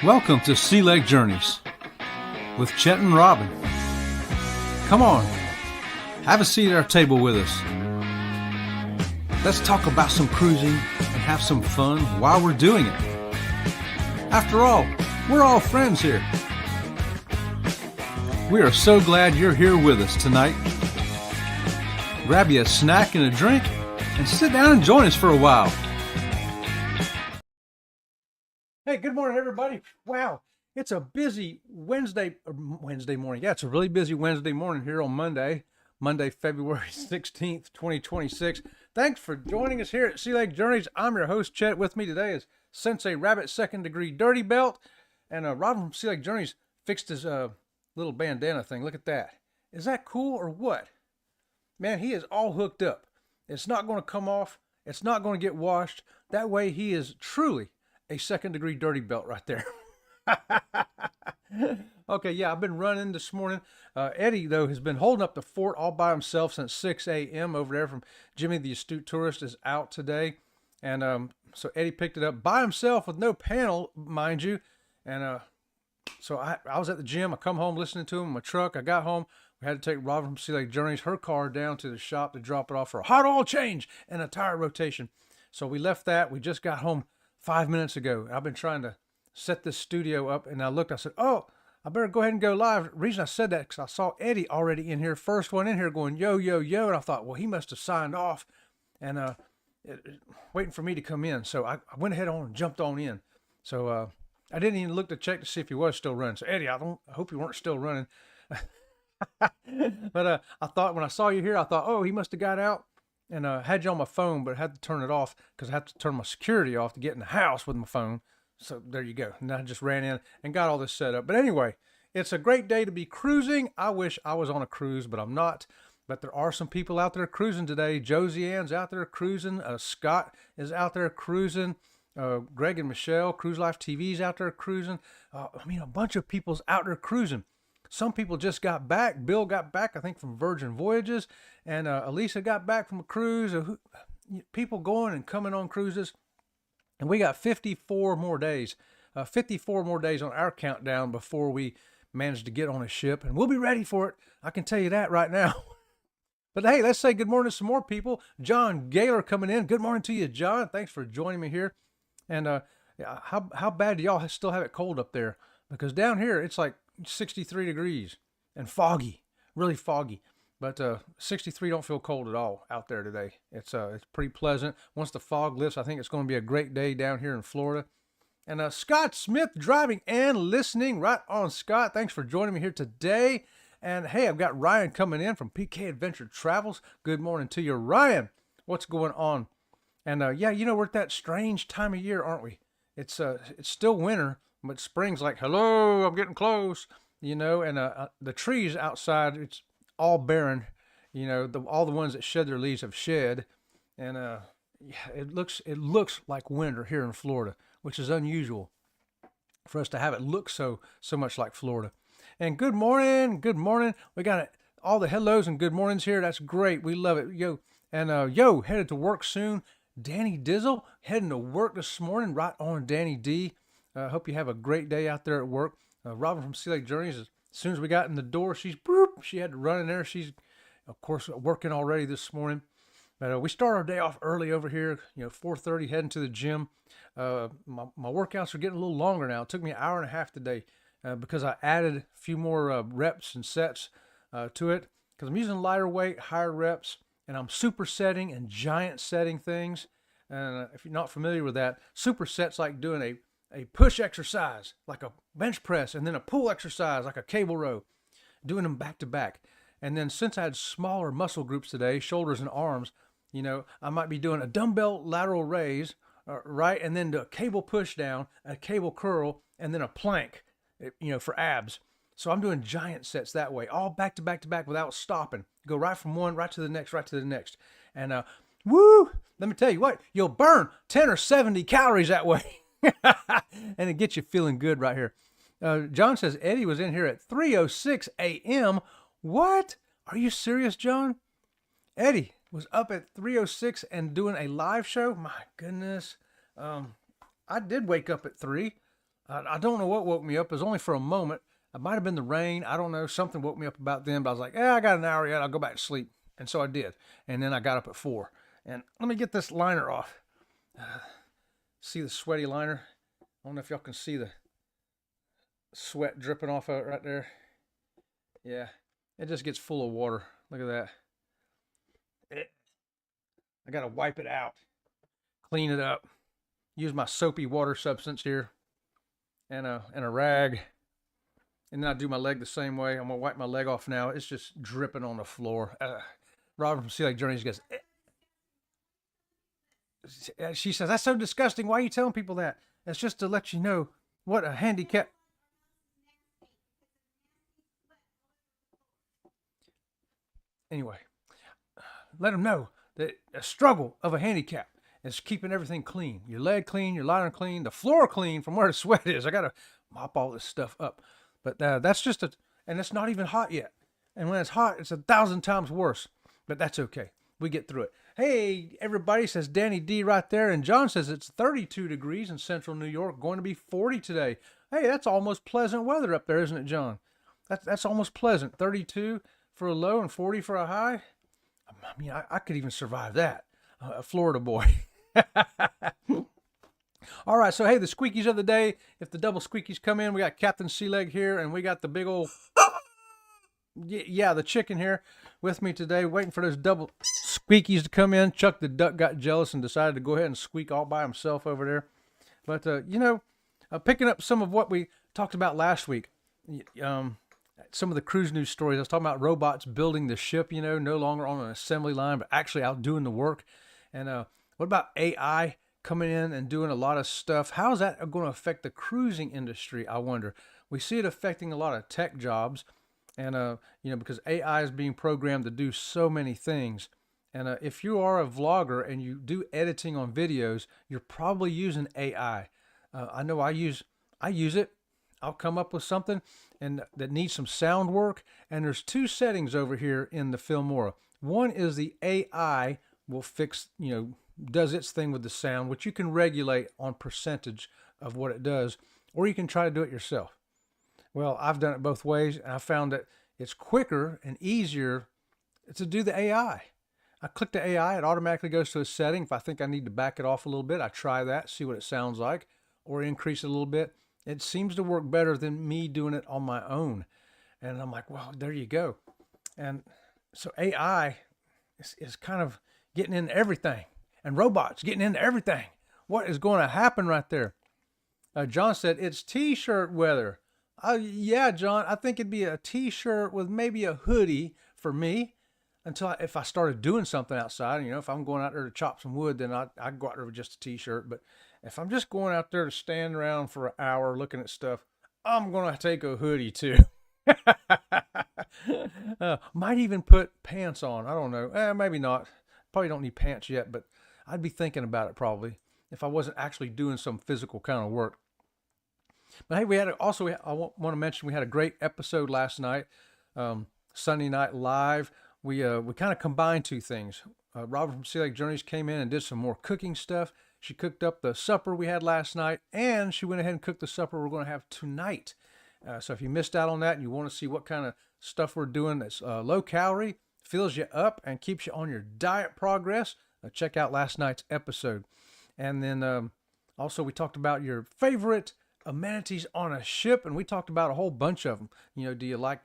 Welcome to Sea Lake Journeys with Chet and Robin. Come on, have a seat at our table with us. Let's talk about some cruising and have some fun while we're doing it. After all, we're all friends here. We are so glad you're here with us tonight. Grab you a snack and a drink and sit down and join us for a while. Hey, good morning, everybody. Wow, it's a busy Wednesday morning. Yeah, it's a really busy Wednesday morning here on Monday, February 16th, 2026. Thanks for joining us here at Sea Lake Journeys. I'm your host, Chet. With me today is Sensei Rabbit Second Degree Dirty Belt. And Robin from Sea Lake Journeys fixed his little bandana thing. Look at that. Is that cool or what? Man, he is all hooked up. It's not going to come off. It's not going to get washed. That way he is truly a second degree dirty belt right there. Okay, yeah, I've been running this morning. Eddie, though, has been holding up the fort all by himself since 6 a.m. over there from Jimmy the Astute Tourist is out today. And so Eddie picked it up by himself with no panel, mind you. And so I was at the gym. I come home listening to him in my truck. I got home. We had to take Robin from Sea Lake Journeys, her car, down to the shop to drop it off for a hot oil change and a tire rotation. So we left that. We just got home 5 minutes ago. I've been trying to set this studio up, and I looked. I said, oh, I better go ahead and go live. The reason I said that because I saw Eddie already in here, first one in here going, yo, yo, yo. And I thought, well, he must have signed off and waiting for me to come in. So I went ahead on and jumped on in. So I didn't even look to check to see if he was still running. So, Eddie, I hope you weren't still running. But I thought when I saw you here, I thought, oh, he must have got out. And had you on my phone, but I had to turn it off because I had to turn my security off to get in the house with my phone. So there you go. And I just ran in and got all this set up. But anyway, it's a great day to be cruising. I wish I was on a cruise, but I'm not. But there are some people out there cruising today. Josie Ann's out there cruising. Scott is out there cruising. Greg and Michelle, Cruise Life TV's out there cruising. A bunch of people's out there cruising. Some people just got back. Bill got back, I think, from Virgin Voyages. And Elisa got back from a cruise. People going and coming on cruises. And we got 54 more days. 54 more days on our countdown before we manage to get on a ship. And we'll be ready for it. I can tell you that right now. But hey, let's say good morning to some more people. John Gailor coming in. Good morning to you, John. Thanks for joining me here. And how bad do y'all still have it cold up there? Because down here, it's like 63 degrees and foggy, really foggy. But 63 don't feel cold at all out there today. It's pretty pleasant. Once the fog lifts, I think it's going to be a great day down here in Florida. And Scott Smith driving and listening. Right on, Scott. Thanks for joining me here today. And hey, I've got Ryan coming in from PK Adventure Travels. Good morning to you, Ryan. What's going on? And yeah, we're at that strange time of year, aren't we? It's still winter, but spring's like, hello, I'm getting close. And the trees outside, it's all barren. All the ones that shed their leaves have shed. And it looks like winter here in Florida, which is unusual for us to have it look so much like Florida. And good morning. We got all the hellos and good mornings here. That's great. We love it. Headed to work soon. Danny Dizzle heading to work this morning. Right on, Danny D. Hope you have a great day out there at work. Robin from Sea Lake Journeys, as soon as we got in the door, she had to run in there. She's, of course, working already this morning. But we start our day off early over here, 4:30, heading to the gym. My workouts are getting a little longer now. It took me an hour and a half today because I added a few more reps and sets to it because I'm using lighter weight, higher reps, and I'm supersetting and giant setting things. And if you're not familiar with that, superset's like doing a push exercise, like a bench press, and then a pull exercise, like a cable row, doing them back to back. And then since I had smaller muscle groups today, shoulders and arms, I might be doing a dumbbell lateral raise, right? And then a cable push down, a cable curl, and then a plank, for abs. So I'm doing giant sets that way, all back to back to back without stopping. Go right from one, right to the next, right to the next. And woo, let me tell you what, you'll burn 10 or 70 calories that way. And it gets you feeling good right here. John says Eddie was in here at 3:06 a.m. What? Are you serious, John? Eddie was up at 3:06 and doing a live show? My goodness. I did wake up at 3. I don't know what woke me up. It was only for a moment. It might have been the rain. I don't know. Something woke me up about then, but I was like, I got an hour yet. I'll go back to sleep. And so I did. And then I got up at 4. And let me get this liner off. See the sweaty liner? I don't know if y'all can see the sweat dripping off of it right there. Yeah, it just gets full of water. Look at that. I got to wipe it out, clean it up, use my soapy water substance here and a rag. And then I do my leg the same way. I'm going to wipe my leg off now. It's just dripping on the floor. Robert from Sea Lake Journeys goes, she says, that's so disgusting. Why are you telling people that? It's just to let you know what a handicap. Anyway, let them know that a struggle of a handicap is keeping everything clean. Your leg clean, your liner clean, the floor clean from where the sweat is. I got to mop all this stuff up. But that's just and it's not even hot yet. And when it's hot, it's 1,000 times worse. But that's okay. We get through it. Hey, everybody, says Danny D right there. And John says it's 32 degrees in central New York, going to be 40 today. Hey, that's almost pleasant weather up there, isn't it, John? That's almost pleasant. 32 for a low and 40 for a high. I mean, I could even survive that. A Florida boy. All right, so hey, the squeakies of the day. If the double squeakies come in, we got Captain Sealeg here, and we got the big old, yeah, the chicken here with me today, waiting for those double squeakies to come in. Chuck the duck got jealous and decided to go ahead and squeak all by himself over there. But, picking up some of what we talked about last week, some of the cruise news stories. I was talking about robots building the ship, no longer on an assembly line, but actually out doing the work. And what about AI coming in and doing a lot of stuff? How is that going to affect the cruising industry, I wonder? We see it affecting a lot of tech jobs, and because AI is being programmed to do so many things. And if you are a vlogger and you do editing on videos, you're probably using AI. I know I use it. I'll come up with something and that needs some sound work. And there's 2 settings over here in the Filmora. One is the AI will fix, does its thing with the sound, which you can regulate on percentage of what it does, or you can try to do it yourself. Well, I've done it both ways, and I found that it's quicker and easier to do the AI. I click the AI, it automatically goes to a setting. If I think I need to back it off a little bit, I try that, see what it sounds like, or increase it a little bit. It seems to work better than me doing it on my own. And I'm like, well, there you go. And so AI is kind of getting into everything. And robots getting into everything. What is going to happen right there? John said, it's t-shirt weather. Yeah, John, I think it'd be a t-shirt with maybe a hoodie for me until if I started doing something outside. If I'm going out there to chop some wood, then I'd go out there with just a t-shirt. But if I'm just going out there to stand around for an hour looking at stuff, I'm going to take a hoodie too. Might even put pants on. I don't know. Maybe not. Probably don't need pants yet, but I'd be thinking about it probably if I wasn't actually doing some physical kind of work. But hey, I want to mention we had a great episode last night, Sunday Night Live. We kind of combined 2 things. Robert from Sea Lake Journeys came in and did some more cooking stuff. She cooked up the supper we had last night, and she went ahead and cooked the supper we're going to have tonight. So if you missed out on that and you want to see what kind of stuff we're doing that's low calorie, fills you up, and keeps you on your diet progress, check out last night's episode. And then also we talked about your favorite amenities on a ship, and we talked about a whole bunch of them. Do you like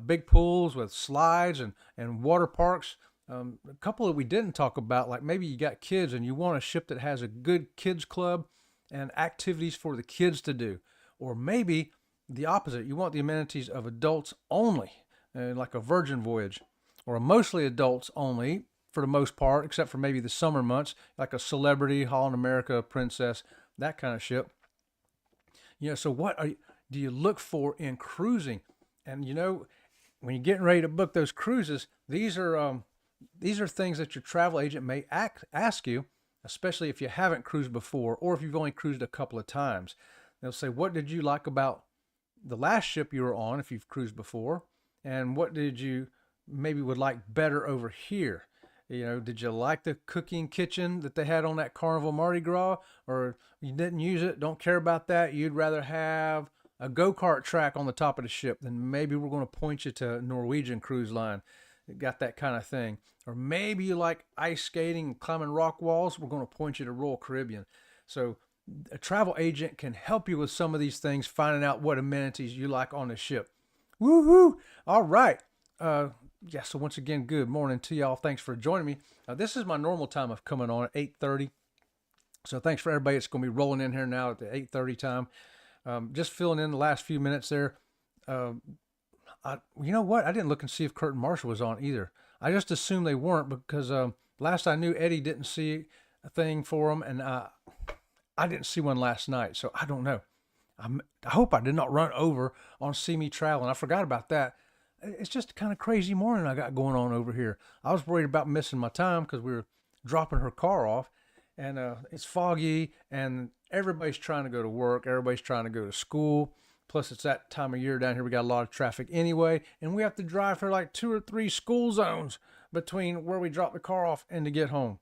big pools with slides and water parks? A couple that we didn't talk about, like maybe you got kids and you want a ship that has a good kids club and activities for the kids to do. Or maybe the opposite, you want the amenities of adults only, like a Virgin Voyage, or a mostly adults only for the most part, except for maybe the summer months, like a Celebrity, Holland America, Princess, that kind of ship. So what do you look for in cruising? And when you're getting ready to book those cruises, these are things that your travel agent may ask you, especially if you haven't cruised before or if you've only cruised a couple of times. They'll say, what did you like about the last ship you were on if you've cruised before? And what did you maybe would like better over here? You know, did you like the cooking kitchen that they had on that Carnival Mardi Gras, or you didn't use it? Don't care about that. You'd rather have a go-kart track on the top of the ship. Then maybe we're going to point you to Norwegian Cruise Line. It got that kind of thing. Or maybe you like ice skating and climbing rock walls. We're going to point you to Royal Caribbean. So a travel agent can help you with some of these things, finding out what amenities you like on the ship. Woohoo! All right. Yeah, so once again, good morning to y'all. Thanks for joining me. This is my normal time of coming on at 8:30. So thanks for everybody that's going to be rolling in here now at the 8:30 time. Just filling in the last few minutes there. You know what? I didn't look and see if Kurt and Marshall was on either. I just assumed they weren't because last I knew, Eddie didn't see a thing for them, and I didn't see one last night, so I don't know. I hope I did not run over on See Me Traveling. I forgot about that. It's just a kind of crazy morning I got going on over here. I was worried about missing my time because we were dropping her car off, and it's foggy, and everybody's trying to go to work. Everybody's trying to go to school. Plus, it's that time of year down here. We got a lot of traffic anyway, and we have to drive for like 2 or 3 school zones between where we drop the car off and to get home.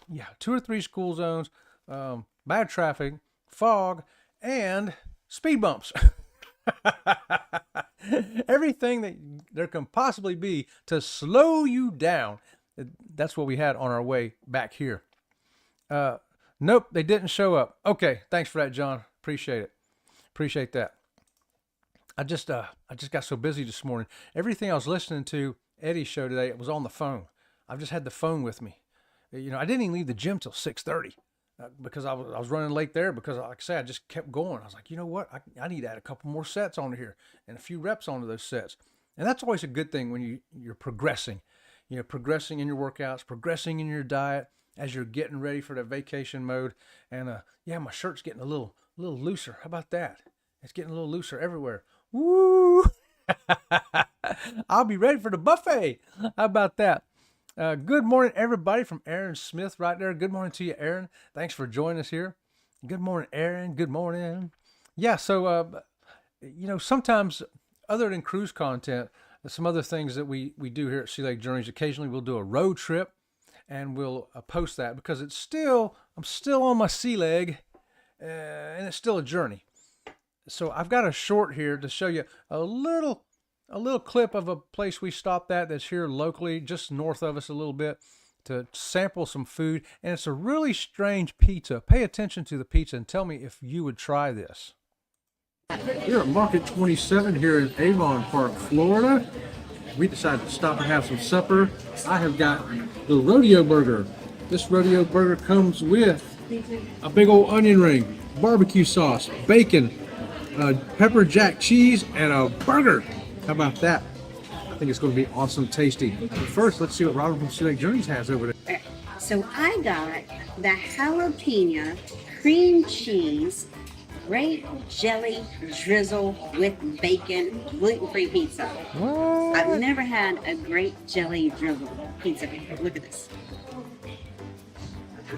Yeah, 2 or 3 school zones, bad traffic, fog, and speed bumps. Everything that there can possibly be to slow you down. That's what we had on our way back here. Nope, they didn't show up. Okay, thanks for that, John. Appreciate it. Appreciate that. I just got so busy this morning. Everything I was listening to Eddie's show today, it was on the phone. I've just had the phone with me. You know, I didn't even leave the gym till 6:30 because I was running late there because, like I say, I just kept going. I was like, you know what? I need to add a couple more sets onto here and a few reps onto those sets. And that's always a good thing when you're progressing. You know, progressing in your workouts, progressing in your diet as you're getting ready for the vacation mode. And yeah, my shirt's getting a little looser. How about that? It's getting a little looser everywhere. Woo! I'll be ready for the buffet. How about that? Good morning, everybody, from Aaron Smith right there. Good morning to you, Aaron. Thanks for joining us here. Good morning, Aaron. Good morning. Yeah, so, you know, sometimes other than cruise content, some other things that we do here at Sea Lake Journeys, occasionally we'll do a road trip and we'll post that because I'm still on my sea leg and it's still a journey. So I've got a short here to show you a little clip of a place we stopped at that's here locally, just north of us a little bit, to sample some food. And it's a really strange pizza. Pay attention to the pizza and tell me if you would try this. We're at Market 27 here in Avon Park, Florida. We decided to stop and have some supper. I have got the rodeo burger. This rodeo burger comes with a big old onion ring, barbecue sauce, bacon, pepper jack cheese, and a burger. How about that? I think it's going to be awesome tasty. But first, let's see what Robert from Sea Lake Journeys has over there. So I got the jalapeno cream cheese grape jelly drizzle with bacon gluten-free pizza. What? I've never had a grape jelly drizzle pizza before. Look at this.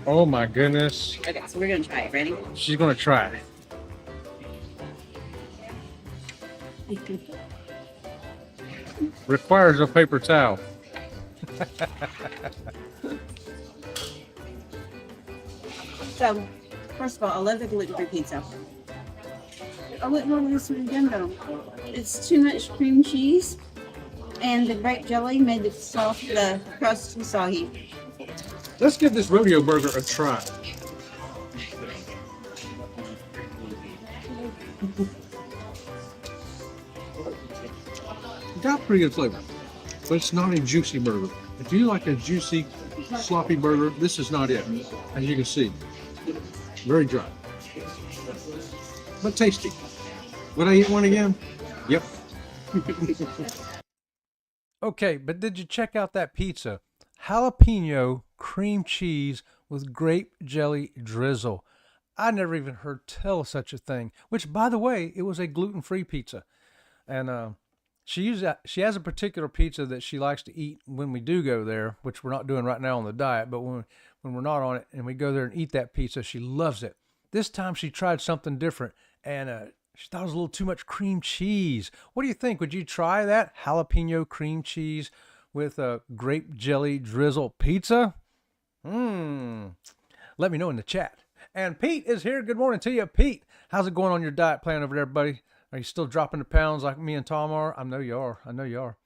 Oh my goodness. Okay, so we're going to try it. Ready? She's going to try it. Requires a paper towel. So, first of all, I love the gluten-free pizza. I wouldn't order this one again though. It's too much cream cheese, and the grape jelly made the crust too soggy. Let's give this rodeo burger a try. Got pretty good flavor, but it's not a juicy burger. If you like a juicy, sloppy burger, this is not it. As you can see, very dry, but tasty. Would I eat one again? Yep. Okay, but did you check out that pizza? Jalapeno cream cheese with grape jelly drizzle. I never even heard tell of such a thing, which, by the way, it was a gluten-free pizza. And she has a particular pizza that she likes to eat when we do go there, which we're not doing right now on the diet, but when we're not on it and we go there and eat that pizza, she loves it. This time she tried something different, and she thought it was a little too much cream cheese. What do you think? Would you try that? Jalapeno cream cheese with a grape jelly drizzle pizza? Let me know in the chat. And Pete is here. Good morning to you, Pete. How's it going on your diet plan over there, buddy? Are you still dropping the pounds like me and Tom are? I know you are. I know you are.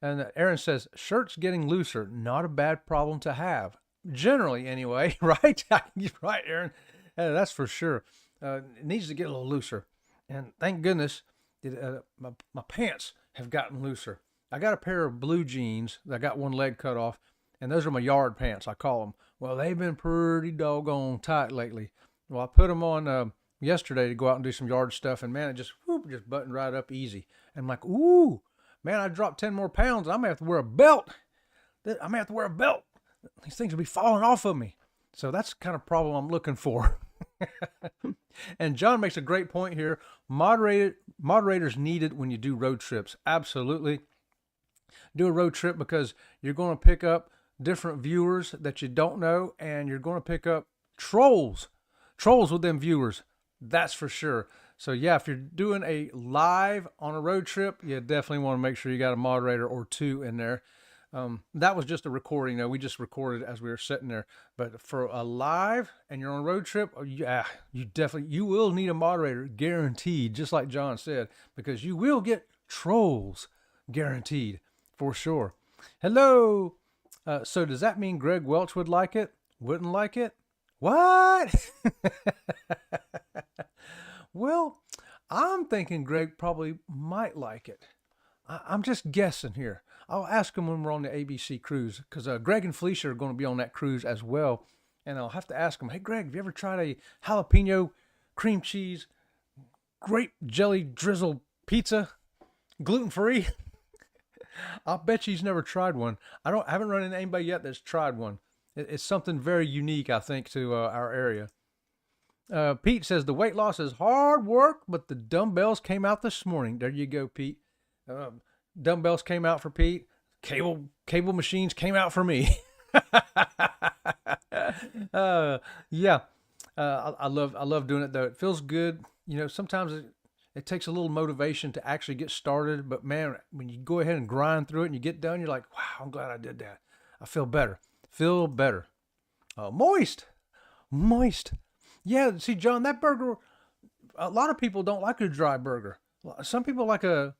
And Aaron says, shirts getting looser. Not a bad problem to have. Generally, anyway, right? You're right, Aaron. That's for sure. It needs to get a little looser. And thank goodness my pants have gotten looser. I got a pair of blue jeans. I got one leg cut off. And those are my yard pants, I call them. Well, they've been pretty doggone tight lately. Well, I put them on yesterday to go out and do some yard stuff. And, man, it just buttoned right up easy. And I'm like, ooh, man, I dropped 10 more pounds. I may have to wear a belt. These things will be falling off of me. So that's the kind of problem I'm looking for. And John makes a great point here. Moderators needed when you do road trips. Absolutely. Do a road trip because you're going to pick up different viewers that you don't know, and you're going to pick up trolls with them viewers. That's for sure. So yeah, if you're doing a live on a road trip, you definitely want to make sure you got a moderator or two in there. That was just a recording. We just recorded as we were sitting there. But for a live and you're on a road trip, you will need a moderator, guaranteed, just like John said, because you will get trolls, guaranteed, for sure. Hello. So does that mean Greg Welch would like it? Wouldn't like it? What? Well, I'm thinking Greg probably might like it. I'm just guessing here. I'll ask him when we're on the ABC cruise, because Greg and Felicia are going to be on that cruise as well. And I'll have to ask him, hey, Greg, have you ever tried a jalapeno cream cheese grape jelly drizzle pizza, gluten-free? I'll bet he's never tried one. I haven't run into anybody yet that's tried one. It's something very unique, I think, to our area. Pete says the weight loss is hard work, but the dumbbells came out this morning. There you go, Pete. Dumbbells came out for Pete. Cable machines came out for me. Yeah. I love doing it though. It feels good. Sometimes it takes a little motivation to actually get started, but man, when you go ahead and grind through it and you get done, you're like, wow, I'm glad I did that. I feel better. Moist. Yeah. See, John, that burger, a lot of people don't like a dry burger. Some people like a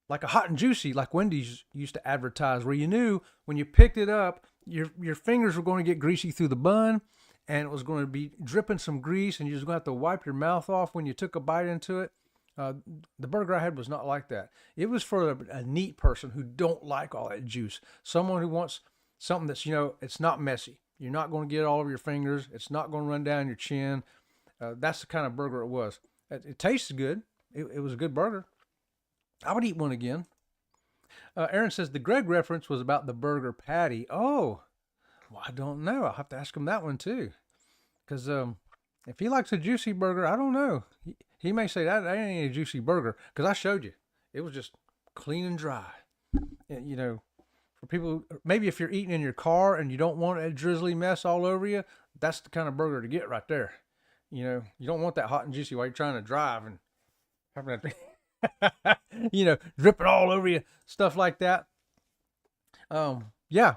hot and juicy, like Wendy's used to advertise, where you knew when you picked it up, your fingers were going to get greasy through the bun, and it was going to be dripping some grease, and you just going to have to wipe your mouth off when you took a bite into it. The burger I had was not like that. It was for a neat person who don't like all that juice. Someone who wants something that's, it's not messy. You're not going to get it all over your fingers. It's not going to run down your chin. That's the kind of burger it was. It tasted good. It was a good burger. I would eat one again. Aaron says the Greg reference was about the burger patty. Oh, well, I don't know. I'll have to ask him that one too. Because if he likes a juicy burger, I don't know. He may say that ain't a juicy burger. Because I showed you. It was just clean and dry. And, for people, maybe if you're eating in your car and you don't want a drizzly mess all over you, that's the kind of burger to get right there. You don't want that hot and juicy while you're trying to drive and having that, dripping all over you, stuff like that. Yeah.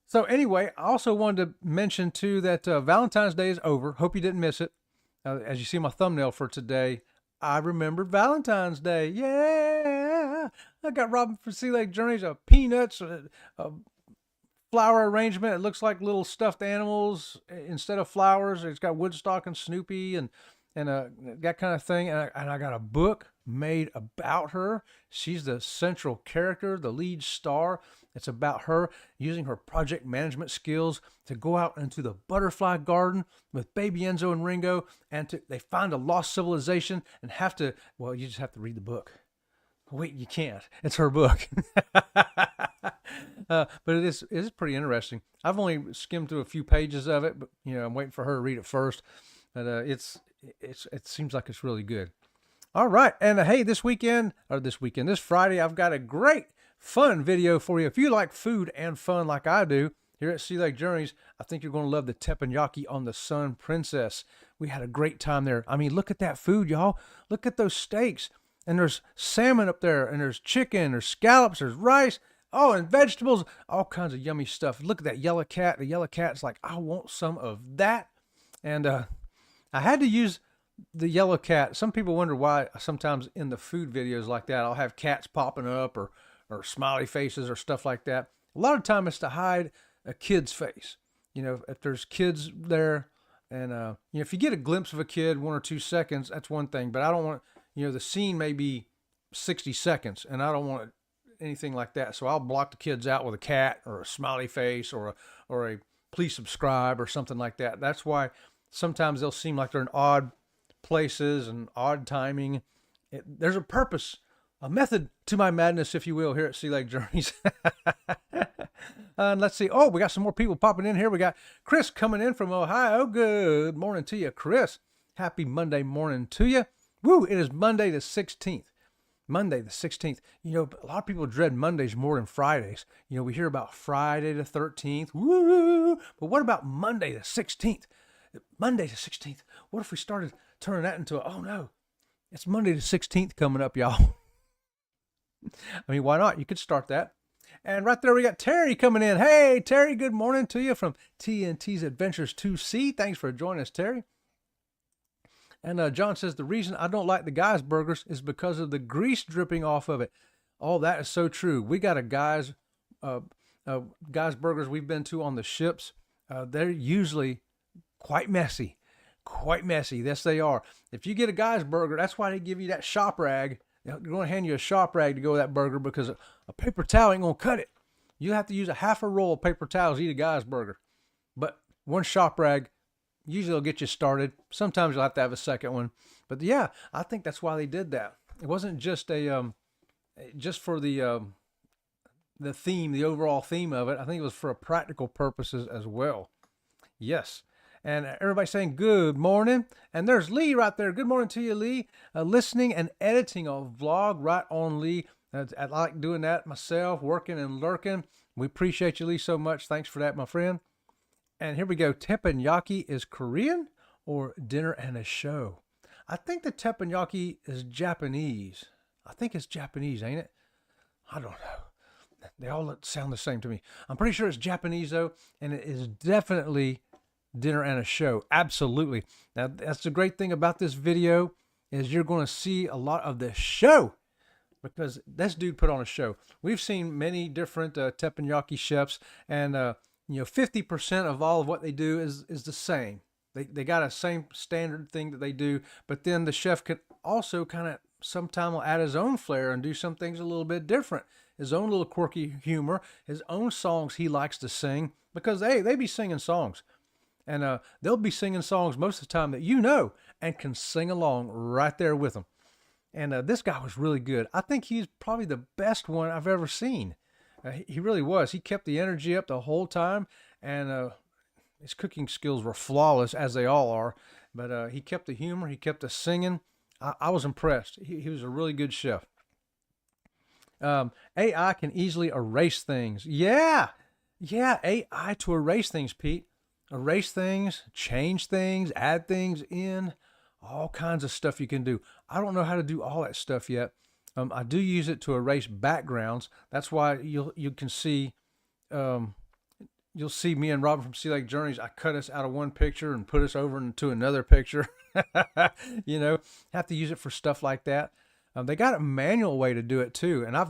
So anyway, I also wanted to mention too that Valentine's Day is over. Hope you didn't miss it. As you see my thumbnail for today, I remembered Valentine's Day. Yeah. I got Robin from Sea Lake Journeys, peanuts, a flower arrangement. It looks like little stuffed animals instead of flowers. It's got Woodstock and Snoopy and that kind of thing. And I got a book made about her. She's the central character, the lead star. It's about her using her project management skills to go out into the butterfly garden with baby Enzo and Ringo, and they find a lost civilization and you just have to read the book. Wait, you can't. It's her book. But it is pretty interesting. I've only skimmed through a few pages of it, but I'm waiting for her to read it first. But it seems like it's really good. All right, and hey, this Friday, I've got a great fun video for you. If you like food and fun like I do here at Sea Lake Journeys, I think you're going to love the teppanyaki on the Sun Princess. We had a great time there. I mean, look at that food, y'all. Look at those steaks. And there's salmon up there, and there's chicken, there's scallops, there's rice. Oh, and vegetables, all kinds of yummy stuff. Look at that yellow cat. The yellow cat's like, I want some of that. And I had to use the yellow cat. Some people wonder why sometimes in the food videos like that, I'll have cats popping up or smiley faces or stuff like that. A lot of time it's to hide a kid's face. You know, if there's kids there, and you know, if you get a glimpse of a kid 1 or 2 seconds, that's one thing. But I don't want, you know, the scene may be 60 seconds, and I don't want anything like that. So I'll block the kids out with a cat or a smiley face or a please subscribe or something like that. That's why sometimes they'll seem like they're in odd places and odd timing. There's a purpose, a method to my madness, if you will, here at Sea Lake Journeys. And let's see. Oh, we got some more people popping in here. We got Chris coming in from Ohio. Good morning to you, Chris. Happy Monday morning to you. Woo, it is Monday the 16th. Monday the 16th. You know, a lot of people dread Mondays more than Fridays. You know, we hear about Friday the 13th. Woo! But what about Monday the 16th? Monday the 16th. What if we started turning that into oh no, it's Monday the 16th coming up, y'all. I mean, why not? You could start that. And right there we got Terry coming in. Hey, Terry, good morning to you from TNT's Adventures 2C. Thanks for joining us, Terry. And John says, the reason I don't like the Guy's burgers is because of the grease dripping off of it. Oh, that is so true. We got a Guy's burgers we've been to on the ships. They're usually quite messy. Quite messy. Yes, they are. If you get a Guy's burger, that's why they give you that shop rag. They're going to hand you a shop rag to go with that burger because a paper towel ain't going to cut it. You have to use a half a roll of paper towels to eat a Guy's burger. But one shop rag usually will get you started. Sometimes you'll have to have a second one. But yeah, I think that's why they did that. It wasn't just just for the theme, the overall theme of it. I think it was for practical purposes as well. Yes. And everybody's saying good morning. And there's Lee right there. Good morning to you, Lee. Listening and editing a vlog right on, Lee. I like doing that myself, working and lurking. We appreciate you, Lee, so much. Thanks for that, my friend. And here we go. Teppanyaki is Korean or dinner and a show? I think the teppanyaki is Japanese. I think it's Japanese, ain't it? I don't know. They all sound the same to me. I'm pretty sure it's Japanese, though. And it is definitely dinner and a show. Absolutely. Now, that's the great thing about this video is you're going to see a lot of the show because this dude put on a show. We've seen many different teppanyaki chefs, and you know, 50% of all of what they do is the same. They got a same standard thing that they do, but then the chef can also kind of sometime will add his own flair and do some things a little bit different. His own little quirky humor, his own songs he likes to sing because they be singing songs. And they'll be singing songs most of the time that you know and can sing along right there with them. And this guy was really good. I think he's probably the best one I've ever seen. He really was. He kept the energy up the whole time. And his cooking skills were flawless, as they all are. But he kept the humor. He kept the singing. I was impressed. He was a really good chef. AI can easily erase things. Yeah. Yeah, AI to erase things, Pete. Erase things, change things, add things in, all kinds of stuff you can do. I don't know how to do all that stuff yet. I do use it to erase backgrounds. That's why you can see, you'll see me and Robin from Sea Lake Journeys. I cut us out of one picture and put us over into another picture. You know, have to use it for stuff like that. They got a manual way to do it too, and I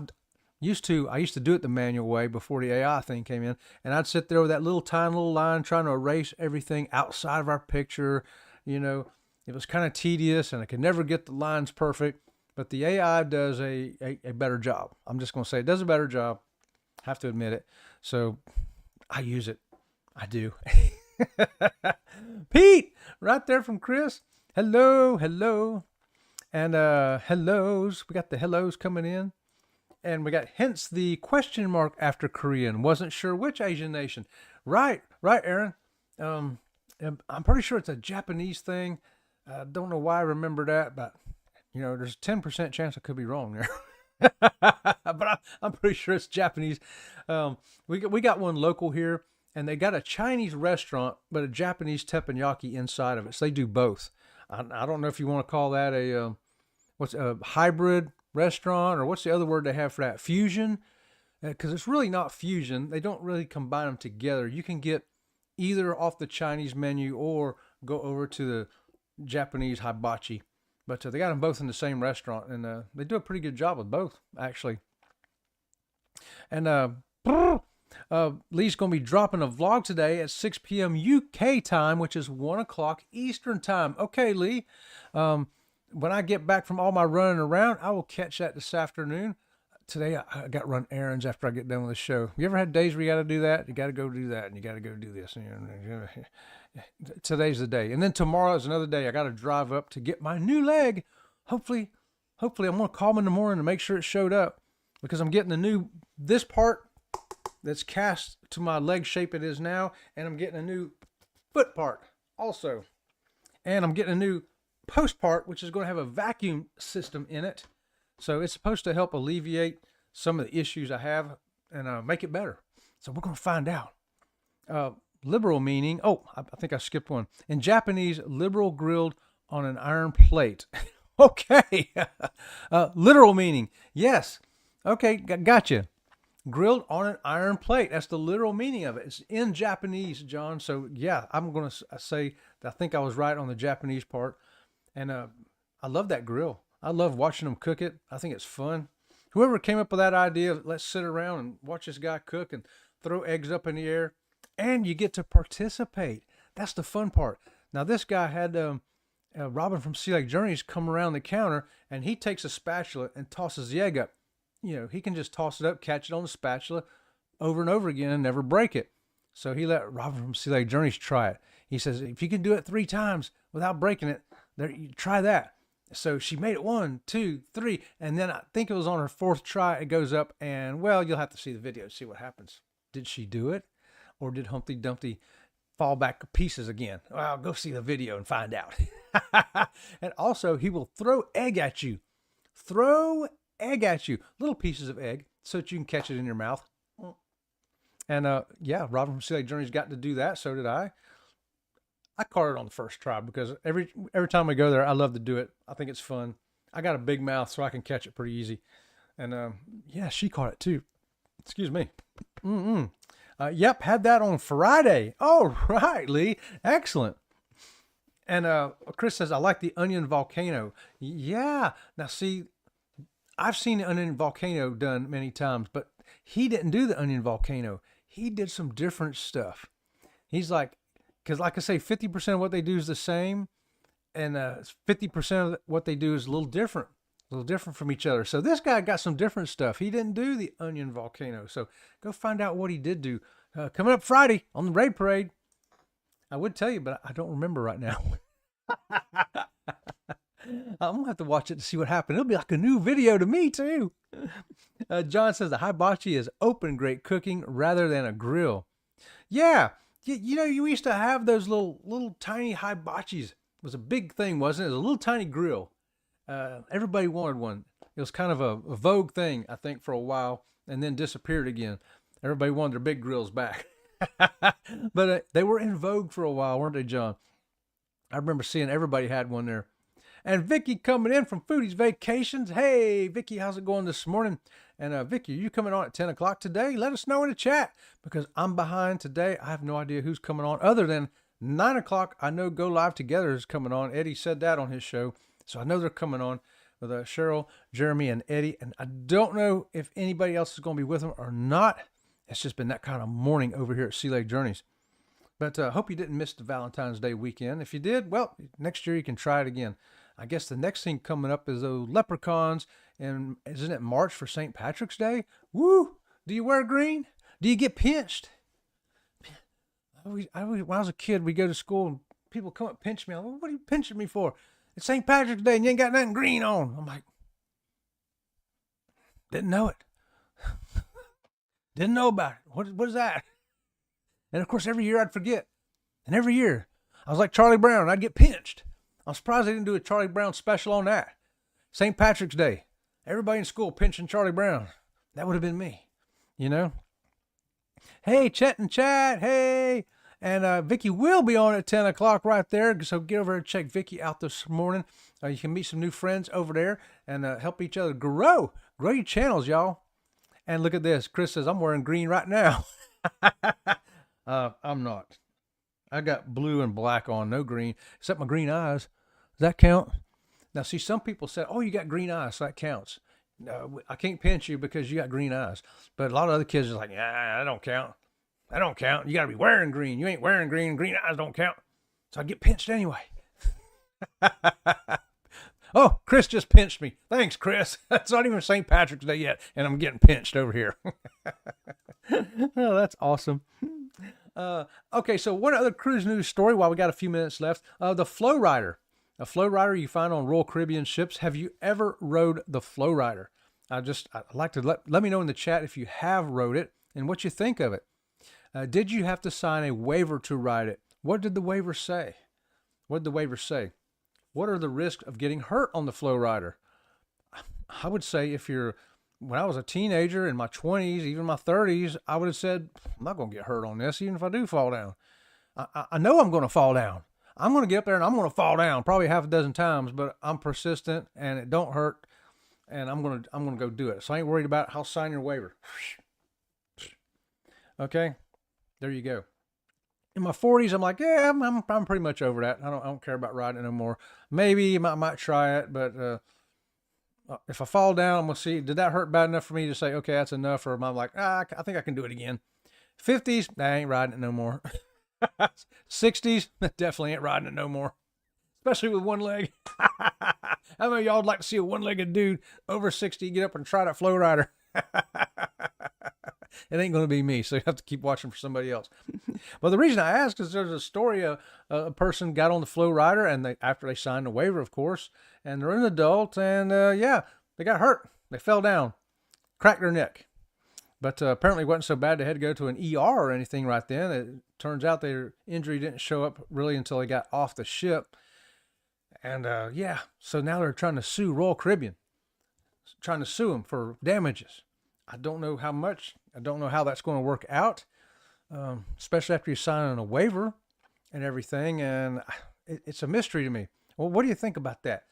used to do it the manual way before the AI thing came in, and I'd sit there with that little tiny little line trying to erase everything outside of our picture. You know, it was kind of tedious, and I could never get the lines perfect, but the AI does a better job. I'm just going to say it does a better job. Have to admit it. So I use it. I do. Pete, right there from Chris. Hello, hello. And hellos. We got the hellos coming in. And we got hence the question mark after Korean. Wasn't sure which Asian nation. Right, Aaron. I'm pretty sure it's a Japanese thing. I don't know why I remember that, but you know, there's a 10% chance I could be wrong there. But I'm pretty sure it's Japanese. We got one local here, and they got a Chinese restaurant, but a Japanese teppanyaki inside of it. So they do both. I don't know if you want to call that a hybrid restaurant, or what's the other word they have for that? Fusion. because it's really not fusion. They don't really combine them together. You can get either off the Chinese menu or go over to the Japanese hibachi. But they got them both in the same restaurant, and they do a pretty good job with both, actually. And Lee's going to be dropping a vlog today at 6 p.m. UK time, which is 1 o'clock Eastern time. Okay, Lee. When I get back from all my running around, I will catch that this afternoon. Today, I got to run errands after I get done with the show. You ever had days where you got to do that? You got to go do that, and you got to go do this. Today's the day. And then tomorrow is another day. I got to drive up to get my new leg. Hopefully I'm going to call him in the morning to make sure it showed up, because I'm getting this part that's cast to my leg shape it is now, and I'm getting a new foot part also. And I'm getting a new post part, which is going to have a vacuum system in it. So it's supposed to help alleviate some of the issues I have and make it better. So we're going to find out. Liberal meaning, I think I skipped one. In Japanese, liberal grilled on an iron plate. Okay. Literal meaning, yes. Okay, gotcha. Grilled on an iron plate. That's the literal meaning of it. It's in Japanese, John. So yeah, I'm going to say that I think I was right on the Japanese part. And I love that grill. I love watching them cook it. I think it's fun. Whoever came up with that idea of let's sit around and watch this guy cook and throw eggs up in the air, and you get to participate. That's the fun part. Now, this guy had Robin from Sea Lake Journeys come around the counter, and he takes a spatula and tosses the egg up. You know, he can just toss it up, catch it on the spatula over and over again and never break it. So he let Robin from Sea Lake Journeys try it. He says, if you can do it 3 times without breaking it, you try that. So she made it 1, 2, 3, and then I think it was on her 4th try, it goes up, and well, you'll have to see the video to see what happens. Did she do it? Or did Humpty Dumpty fall back to pieces again? Well, go see the video and find out. And also, he will throw egg at you. Throw egg at you. Little pieces of egg so that you can catch it in your mouth. And yeah, Robin from Sea Lake Journeys got to do that. So did I. I caught it on the first try because every time we go there, I love to do it. I think it's fun. I got a big mouth, so I can catch it pretty easy. And yeah, she caught it too. Excuse me. Yep, had that on Friday. All right, Lee. Excellent. And Chris says, I like the onion volcano. Yeah. Now, see, I've seen the onion volcano done many times, but he didn't do the onion volcano. He did some different stuff. He's like, because like I say, 50% of what they do is the same, and 50% of what they do is a little different from each other. So this guy got some different stuff. He didn't do the onion volcano. So go find out what he did do. Coming up Friday on the Raid Parade. I would tell you, but I don't remember right now. I'm going to have to watch it to see what happened. It'll be like a new video to me, too. John says the hibachi is open grate cooking rather than a grill. Yeah. You know, you used to have those little tiny hibachis. It was a big thing, wasn't it? It was a little tiny grill. Everybody wanted one. It was kind of a vogue thing, I think, for a while, and then disappeared again. Everybody wanted their big grills back. But they were in vogue for a while, weren't they, John? I remember seeing everybody had one there. And Vicky coming in from Foodie's Vacations. Hey, Vicky, how's it going this morning? And Vicky, are you coming on at 10 o'clock today? Let us know in the chat, because I'm behind today. I have no idea who's coming on other than 9 o'clock. I know Go Live Together is coming on. Eddie said that on his show. So I know they're coming on with Cheryl, Jeremy, and Eddie. And I don't know if anybody else is going to be with them or not. It's just been that kind of morning over here at Sea Lake Journeys. But I hope you didn't miss the Valentine's Day weekend. If you did, well, next year you can try it again. I guess the next thing coming up is those leprechauns, and isn't it March for St. Patrick's Day? Woo! Do you wear green? Do you get pinched? When I was a kid, we go to school and people come up and pinch me. I'm like, what are you pinching me for? It's St. Patrick's Day and you ain't got nothing green on. I'm like, didn't know it. Didn't know about it. What is that? And of course, every year I'd forget. And every year I was like Charlie Brown. I'd get pinched. I'm surprised they didn't do a Charlie Brown special on that. St. Patrick's Day. Everybody in school pinching Charlie Brown. That would have been me, you know? Hey, Chet and Chat. Hey. And Vicky will be on at 10 o'clock right there. So get over and check Vicky out this morning. You can meet some new friends over there and help each other grow your channels, y'all. And look at this. Chris says, I'm wearing green right now. I'm not. I got blue and black on, no green, except my green eyes. Does that count? Now, see, some people say, oh, you got green eyes, so that counts. No, I can't pinch you because you got green eyes. But a lot of other kids are like, yeah, that don't count. That don't count. You got to be wearing green. You ain't wearing green. Green eyes don't count. So I get pinched anyway. Oh, Chris just pinched me. Thanks, Chris. It's not even St. Patrick's Day yet, and I'm getting pinched over here. Oh, that's awesome. Okay, so one other cruise news story while we got a few minutes left. The Flow Rider. A Flow Rider you find on Royal Caribbean ships. Have you ever rode the Flow Rider? I'd like to let me know in the chat if you have rode it and what you think of it. Did you have to sign a waiver to ride it? What did the waiver say? What did the waiver say? What are the risks of getting hurt on the Flow Rider? I would say when I was a teenager in my 20s, even my 30s, I would have said, I'm not going to get hurt on this, even if I do fall down. I know I'm going to fall down. I'm going to get up there and I'm going to fall down probably half a dozen times, but I'm persistent and it don't hurt, and I'm going to go do it. So I ain't worried about it. I'll sign your waiver. Okay, there you go. In my 40s, I'm like, yeah, I'm pretty much over that. I don't care about riding it no more. Maybe I might try it, but if I fall down, I'm gonna see, did that hurt bad enough for me to say, okay, that's enough, or am I like, I think I can do it again. 50s, I ain't riding it no more. 60s, definitely ain't riding it no more, especially with one leg. How many of y'all would like to see a one-legged dude over 60 get up and try that Flow Rider? It ain't going to be me, so you have to keep watching for somebody else. But the reason I ask is there's a story of a person got on the Flow Rider, and after they signed a waiver, of course, and they're an adult, and they got hurt. They fell down, cracked their neck. But apparently it wasn't so bad they had to go to an ER or anything right then. It turns out their injury didn't show up really until they got off the ship. And so now they're trying to sue Royal Caribbean, trying to sue them for damages. I don't know how much. I don't know how that's going to work out, especially after you sign a waiver and everything. And it's a mystery to me. Well, what do you think about that?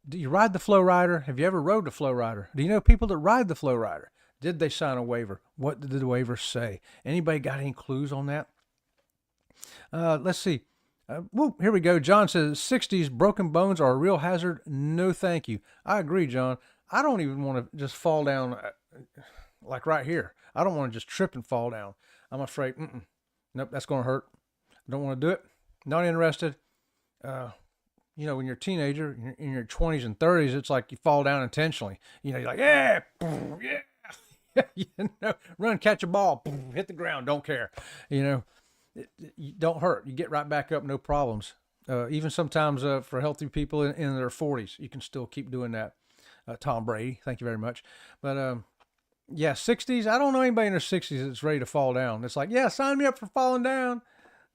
Do you ride the Flow Rider? Have you ever rode the Flow Rider? Do you know people that ride the Flow Rider? Did they sign a waiver? What did the waiver say? Anybody got any clues on that? Let's see. Here we go. John says, 60s broken bones are a real hazard. No, thank you. I agree, John. I don't even want to just fall down like right here. I don't want to just trip and fall down. I'm afraid, nope, that's going to hurt. I don't want to do it. Not interested. When you're a teenager, in your 20s and 30s, it's like you fall down intentionally. You're like, yeah, run, catch a ball, hit the ground, don't care. You don't hurt. You get right back up, no problems. Even sometimes for healthy people in their 40s, you can still keep doing that. Tom Brady, thank you very much. But 60s, I don't know anybody in their 60s that's ready to fall down. It's like, yeah, sign me up for falling down.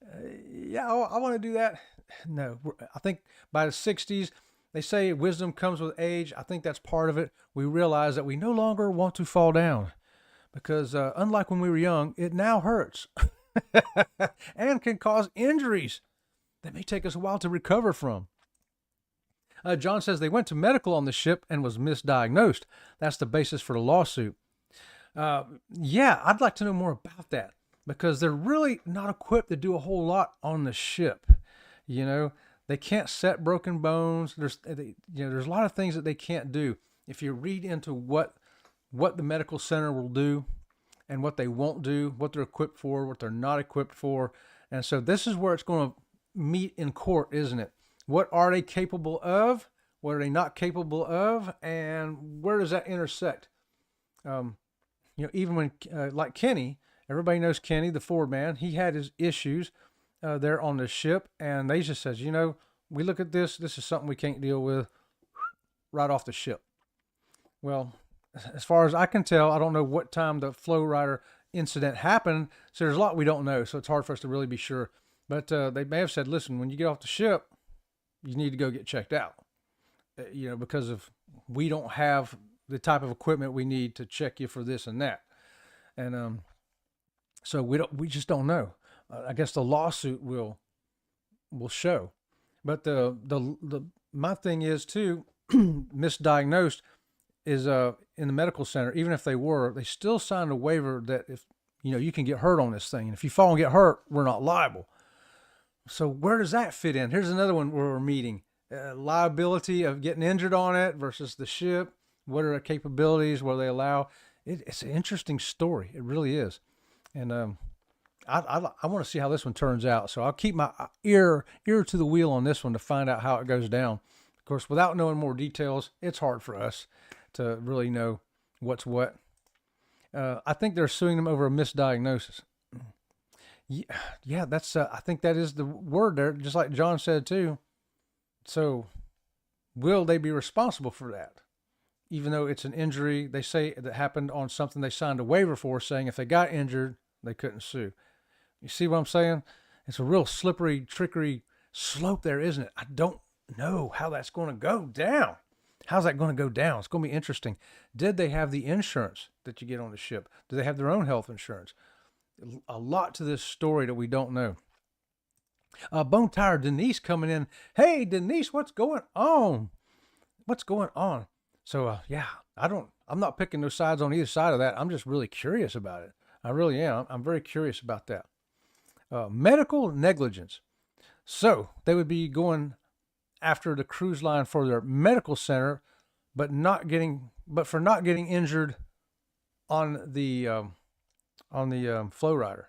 I want to do that. No, I think by the 60s, they say wisdom comes with age. I think that's part of it. We realize that we no longer want to fall down because unlike when we were young, it now hurts and can cause injuries that may take us a while to recover from. John says they went to medical on the ship and was misdiagnosed. That's the basis for the lawsuit. I'd like to know more about that because they're really not equipped to do a whole lot on the ship. They can't set broken bones. There's a lot of things that they can't do. If you read into what the medical center will do and what they won't do, what they're equipped for, what they're not equipped for. And so this is where it's going to meet in court, isn't it? What are they capable of? What are they not capable of? And where does that intersect? Even when, like Kenny, everybody knows Kenny, the Ford man, he had his issues there on the ship. And they just says, we look at this is something we can't deal with right off the ship. Well, as far as I can tell, I don't know what time the Flow Rider incident happened. So there's a lot we don't know. So it's hard for us to really be sure. But they may have said, listen, when you get off the ship, you need to go get checked out, because we don't have the type of equipment we need to check you for this and that. And so we just don't know. I guess the lawsuit will show. But my thing is too, misdiagnosed is in the medical center, even if they were, they still signed a waiver that if, you can get hurt on this thing. And if you fall and get hurt, we're not liable. So where does that fit in? Here's another one where we're meeting. Liability of getting injured on it versus the ship. What are the capabilities? What do they allow? It's an interesting story. It really is. And I want to see how this one turns out. So I'll keep my ear to the wheel on this one to find out how it goes down. Of course, without knowing more details, it's hard for us to really know what's what. I think they're suing them over a misdiagnosis. Yeah, that's. I think that is the word there, just like John said too. So, will they be responsible for that? Even though it's an injury, they say that happened on something they signed a waiver for, saying if they got injured, they couldn't sue. You see what I'm saying? It's a real slippery, trickery slope there, isn't it? I don't know how that's going to go down. How's that going to go down? It's going to be interesting. Did they have the insurance that you get on the ship? Do they have their own health insurance? A lot to this story that we don't know. Bone Tire Denise coming in. Hey, Denise, what's going on? What's going on? So, I'm not picking no sides on either side of that. I'm just really curious about it. I really am. I'm very curious about that. Medical negligence. So they would be going after the cruise line for their medical center, but for not getting injured on the flow rider.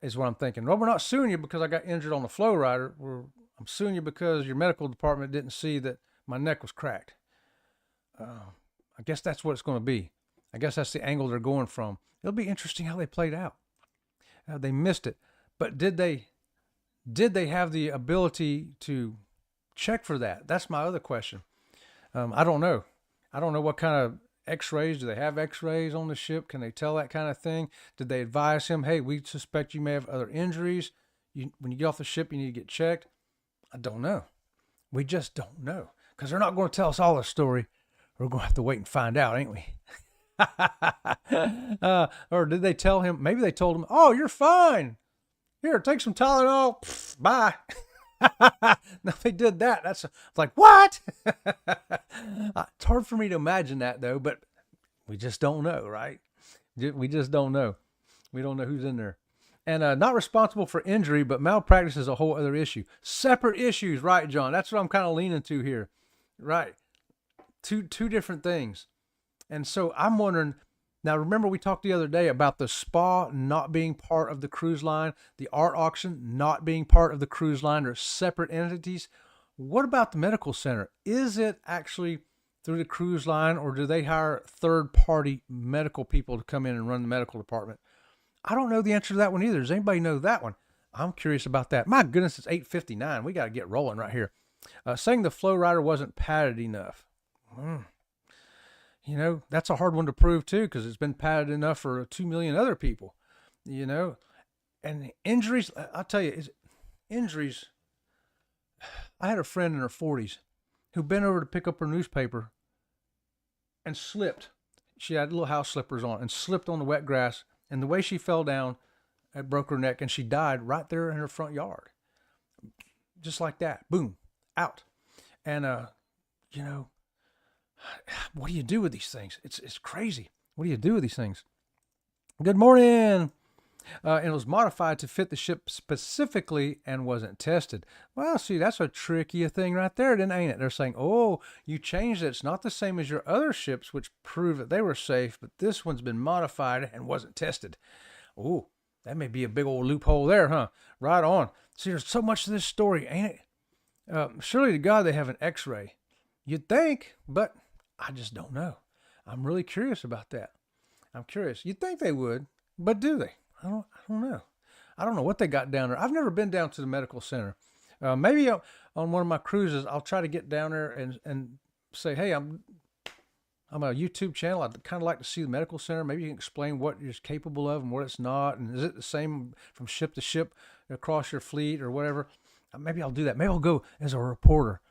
Is what I'm thinking. Well, we're not suing you because I got injured on the flow rider. I'm suing you because your medical department didn't see that my neck was cracked. I guess that's what it's going to be. I guess that's the angle they're going from. It'll be interesting how they played out. They missed it, but did they have the ability to check for that? That's my other question. I don't know. I don't know what kind of X-rays. Do they have X-rays on the ship? Can they tell that kind of thing? Did they advise him, hey, we suspect you may have other injuries. When you get off the ship, you need to get checked? I don't know. We just don't know. Because they're not going to tell us all the story. We're going to have to wait and find out, ain't we? Or did they tell him? Maybe they told him, oh, you're fine. Here, take some Tylenol. Pfft, bye. No, they did that. It's like, what? It's hard for me to imagine that, though, but we just don't know, right? We just don't know. We don't know who's in there. And not responsible for injury, but malpractice is a whole other issue. Separate issues, right, John? That's what I'm kind of leaning to here. Right. Two different things. And so I'm wondering, now remember we talked the other day about the spa not being part of the cruise line, the art auction not being part of the cruise line. They're separate entities. What about the medical center? Is it actually through the cruise line, or do they hire third-party medical people to come in and run the medical department? I don't know the answer to that one either. Does anybody know that one? I'm curious about that. My goodness, it's 8:59. We got to get rolling right here. Saying the flow rider wasn't padded enough. That's a hard one to prove too, because it's been padded enough for 2 million other people, and injuries. I'll tell you, injuries. I had a friend in her 40s who bent over to pick up her newspaper and slipped. She had little house slippers on and slipped on the wet grass. And the way she fell down, it broke her neck, and she died right there in her front yard. Just like that. Boom. Out. And, what do you do with these things? It's crazy. What do you do with these things? Good morning. And it was modified to fit the ship specifically and wasn't tested. Well, see, that's a trickier thing right there, then, ain't it? They're saying, oh, you changed it. It's not the same as your other ships, which prove that they were safe, but this one's been modified and wasn't tested. Oh, that may be a big old loophole there, huh? Right on. See, there's so much to this story, ain't it? Surely to God they have an X-ray. You'd think, but I just don't know. I'm really curious about that. I'm curious. You'd think they would, but do they? I don't know. I don't know what they got down there. I've never been down to the medical center. Maybe on one of my cruises, I'll try to get down there and say, hey, I'm a YouTube channel. I'd kind of like to see the medical center. Maybe you can explain what it's capable of and what it's not. And is it the same from ship to ship across your fleet or whatever? Maybe I'll do that. Maybe I'll go as a reporter.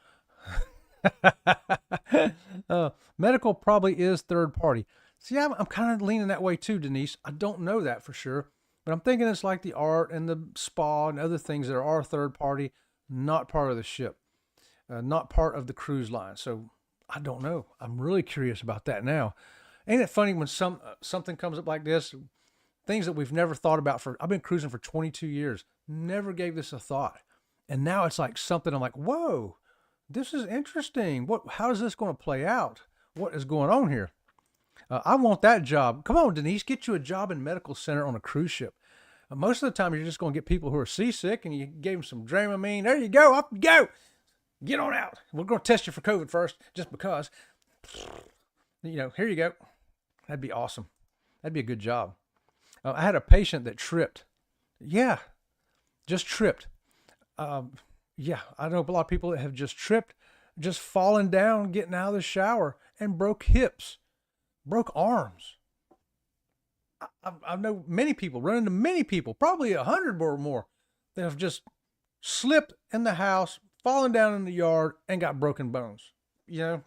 Medical probably is third party. See, I'm kind of leaning that way too, Denise. I don't know that for sure, but I'm thinking it's like the art and the spa and other things that are third party, not part of the ship, not part of the cruise line. So I don't know. I'm really curious about that now. Ain't it funny when something comes up like this? Things that we've never thought about I've been cruising for 22 years. Never gave this a thought. And now it's like something I'm like, whoa, this is interesting. How is this going to play out? What is going on here? I want that job. Come on, Denise, get you a job in medical center on a cruise ship. Most of the time, you're just going to get people who are seasick, and you gave them some Dramamine. There you go. Up you go. Get on out. We're going to test you for COVID first, just because. Here you go. That'd be awesome. That'd be a good job. I had a patient that tripped. Yeah, just tripped. Yeah, I know a lot of people that have just tripped, just fallen down, getting out of the shower, and broke hips, broke arms. I know many people, run into many people, probably 100 or more, that have just slipped in the house, fallen down in the yard, and got broken bones. Boom,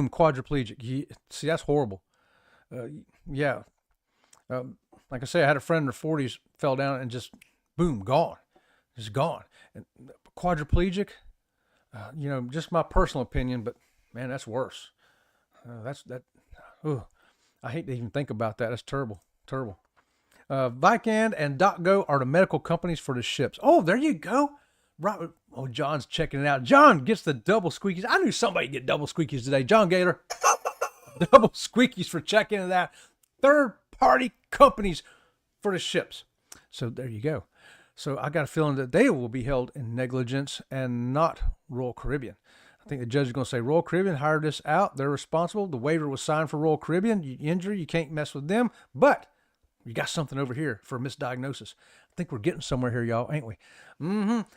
quadriplegic. See, that's horrible. Yeah. Like I say, I had a friend in her 40s, fell down and just, boom, gone. Just gone. And quadriplegic, just my personal opinion, but man, that's worse. I hate to even think about that. That's terrible. Terrible. Vicand and DocGo are the medical companies for the ships. Oh, there you go. Right. Oh, John's checking it out. John gets the double squeakies. I knew somebody would get double squeakies today. John Gailor. Double squeakies for checking into that. Third-party companies for the ships. So there you go. So I got a feeling that they will be held in negligence and not Royal Caribbean. I think the judge is going to say, Royal Caribbean hired this out. They're responsible. The waiver was signed for Royal Caribbean. You can't mess with them. But you got something over here for misdiagnosis. I think we're getting somewhere here, y'all, ain't we?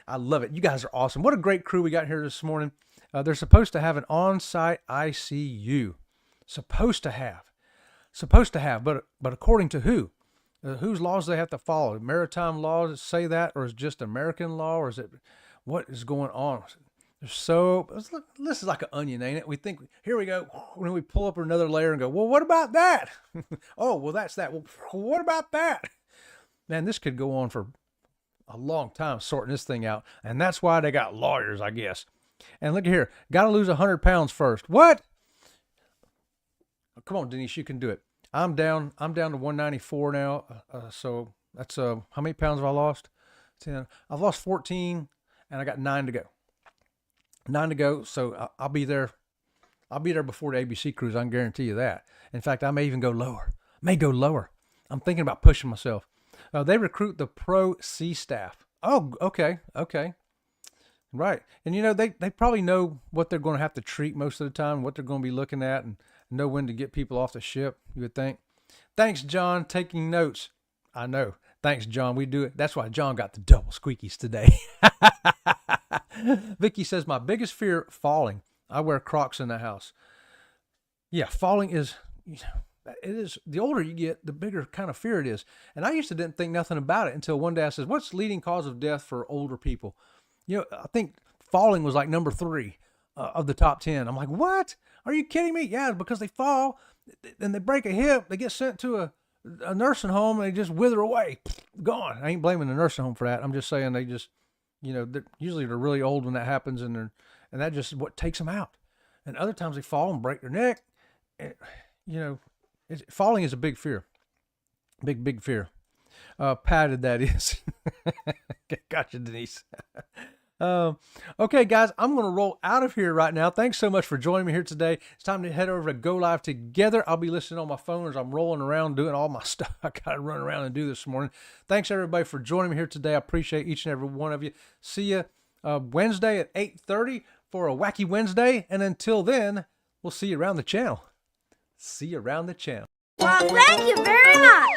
I love it. You guys are awesome. What a great crew we got here this morning. They're supposed to have an on-site ICU. Supposed to have. But according to who? Whose laws they have to follow? Maritime laws say that, or is it just American law, or is it what is going on? This is like an onion, ain't it? We think, here we go. When we pull up another layer and go, well, what about that? Oh, well, that's that. Well, what about that? Man, this could go on for a long time sorting this thing out. And that's why they got lawyers, I guess. And look here. Got to lose 100 pounds first. What? Oh, come on, Denise, you can do it. I'm down to 194 now. So that's, how many pounds have I lost? 10. I've lost 14 and I got 9 to go. 9 to go. So I'll be there. I'll be there before the ABC cruise. I can guarantee you that. In fact, I may even go lower. I'm thinking about pushing myself. They recruit the pro sea staff. Oh, okay. Right. And they probably know what they're going to have to treat most of the time, what they're going to be looking at, and know when to get people off the ship, you would think. Thanks, John, taking notes. I know. Thanks, John. We do it. That's why John got the double squeakies today. Vicky says, my biggest fear, falling. I wear Crocs in the house. Yeah, falling is, it is, the older you get, the bigger kind of fear it is. And I used to didn't think nothing about it until one day I says, what's the leading cause of death for older people? I think falling was like number 3 of the top 10. I'm like, what? Are you kidding me? Yeah, because they fall and they break a hip. They get sent to a nursing home and they just wither away. Gone. I ain't blaming the nursing home for that. I'm just saying they just, usually they're really old when that happens and that just is what takes them out. And other times they fall and break their neck. And, falling is a big fear. Big fear. Padded, that is. Gotcha, Denise. Okay, guys, I'm going to roll out of here right now. Thanks so much for joining me here today. It's time to head over to Go Live Together. I'll be listening on my phone as I'm rolling around doing all my stuff I got to run around and do this morning. Thanks, everybody, for joining me here today. I appreciate each and every one of you. See you Wednesday at 8:30 for a Wacky Wednesday. And until then, we'll see you around the channel. Well, thank you very much.